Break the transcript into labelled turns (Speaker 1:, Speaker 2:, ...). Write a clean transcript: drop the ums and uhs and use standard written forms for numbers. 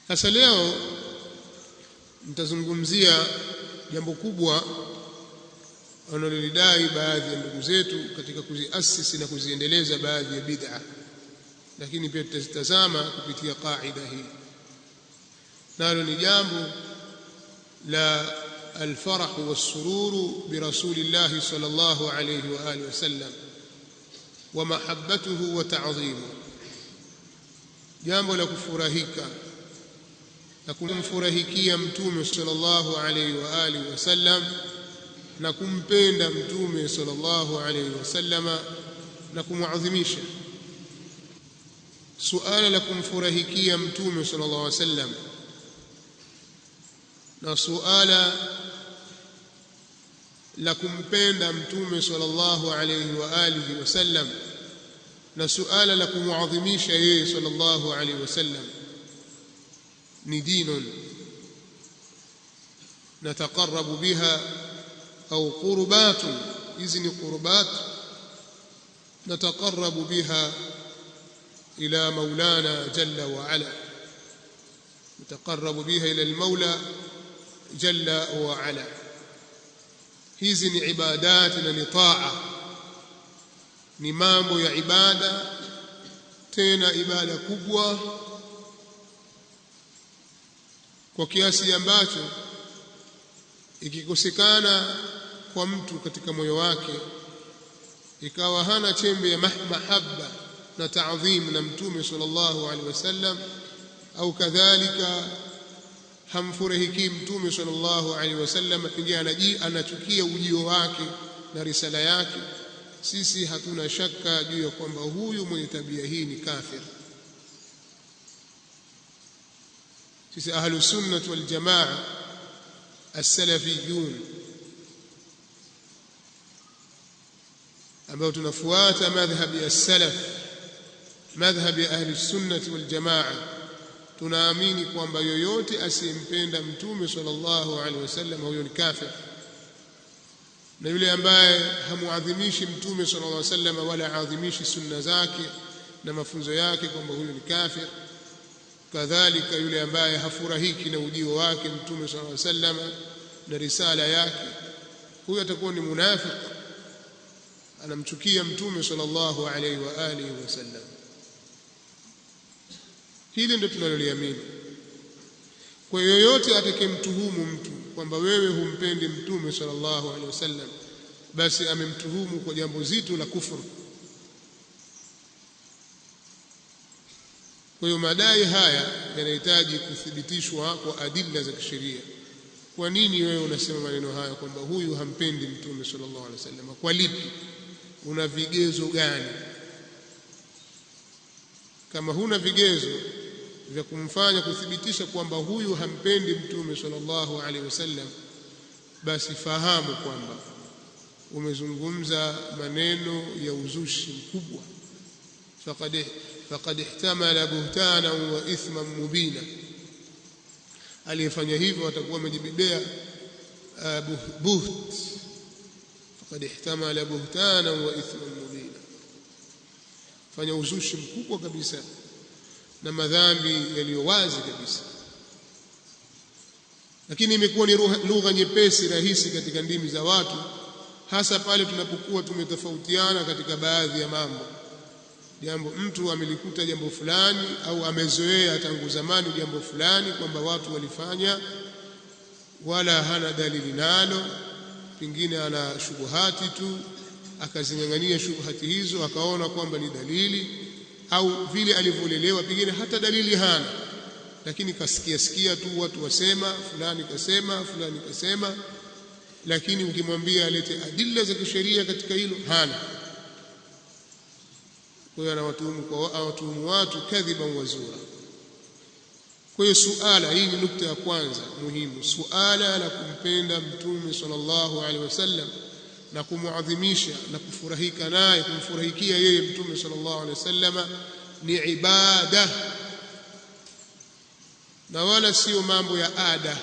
Speaker 1: Sasa leo nitazungumzia jambo kubwa wanalolidai baadhi ya ndugu zetu katika kuziasisi na kuziendeleza baadhi ya bid'a, lakini pia tutazama kupitia kaida hii, nalo ni jambo la alfarah wassururu birasulillahi sallallahu alayhi wa alihi wasallam wa mahabbatuhu wa ta'dhimuhu, jambo la kufurahika na kumfurahikia mtume sallallahu alayhi wa alihi wasallam na kumpenda mtume sallallahu alayhi wasallama na kumuadhimisha. Suala la kumfurahikia mtume sallallahu alayhi wasallam na suala la kumpenda mtume sallallahu alayhi wa alihi wasallam na suala la kumuadhimisha yeye sallallahu alayhi wasallam ni dinun nataqarrabu biha au qurbatun, hizi ni qurbat nataqarrabu biha ila maulana jalla wa ala, nataqarrabu biha ila almaula jalla wa ala. Hizi ni ibadat na ni taa, ni mambo ya ibada, tena ibada kubwa kwa kiasi ambacho ikikosekana kwa mtu katika moyo wake, ikawa hana chembe ya mahabba na ta'dhim na mtume sallallahu alaihi wasallam, au kadhalika hamfurahiki mtume sallallahu alaihi wasallam, pengine anachukia ujio wake na risala yake, sisi hatuna shaka juu ya kwamba huyu mwenye tabia hii ni kafir. sisi ahlus sunnah wal jamaa as-salafiyun ambao tunafuata madhhabi as-salaf, madhhabi ahli sunnah wal jamaa, tunaamini kwamba yoyote asiyempenda mtume sallallahu alaihi wasallam huyo ni kafir, na yule ambaye hamuadhimishi mtume sallallahu alaihi wasallam wala aadhimishi sunna zake na mafunzo yake kwamba huyo ni kafir. Kadhalika yule ambaye hafurahiki na ujio wake mtume sallallahu alaihi wasallam na risala yake, huyo atakuwa ni munafiq, anamchukia mtume sallallahu alaihi wa alihi wasallam. Hili ndio tunaloliamini. Kwa yoyote atakayemtuhumu mtu kwamba wewe humpendi mtume sallallahu alaihi wasallam, basi amemtuhumu kwa jambo zito la kufuru. Kwa hiyo madai haya yanahitaji kuthibitishwa kwa adilla za kisheria. Kwa nini wewe unasema maneno haya kwamba huyu hampendi mtume sallallahu alaihi wasallam? Kwa lipi? Una vigezo gani? Kama huna vigezo vya kumfanya kuthibitisha kwamba huyu hampendi mtume sallallahu alaihi wasallam, basi fahamu kwamba umezungumza maneno ya uzushi mkubwa. faqad ihtamala buhtana wa ithman mubina, aliyefanya hivyo atakuwa amejibebea buht. faqad ihtamala buhtana wa ithman mubina, fanya uzushi mkubwa kabisa na madhambi yaliyo wazi kabisa. Lakini imekuwa ni lugha nyepesi rahisi katika ndimi za watu, hasa pale tunapokuwa tumetofautiana katika baadhi ya mambo. Jambo mtu amelikuta jambo fulani au amezoea tangu zamani jambo fulani kwamba watu walifanya, wala hana dalili nalo, pengine ana shubuhati tu, akazingangania shubuhati hizo, akaona kwamba ni dalili, au vile alivyolelewa pengine hata dalili hana, lakini kasikia tu watu wasema fulani kasema fulani kasema, lakini ukimwambia alete adilla za kisheria katika hilo hana. Kwa hiyo anawatuhumu watu kadhiban wa zura. Kwa hiyo suala hii ni nukta ya kwanza muhimu, suala la kumpenda mtume sallallahu alaihi wasallam na kumuadhimisha na kufurahika naye, kumfurahikia yeye mtume sallallahu alaihi wasallam ni ibada na wala sio mambo ya ada.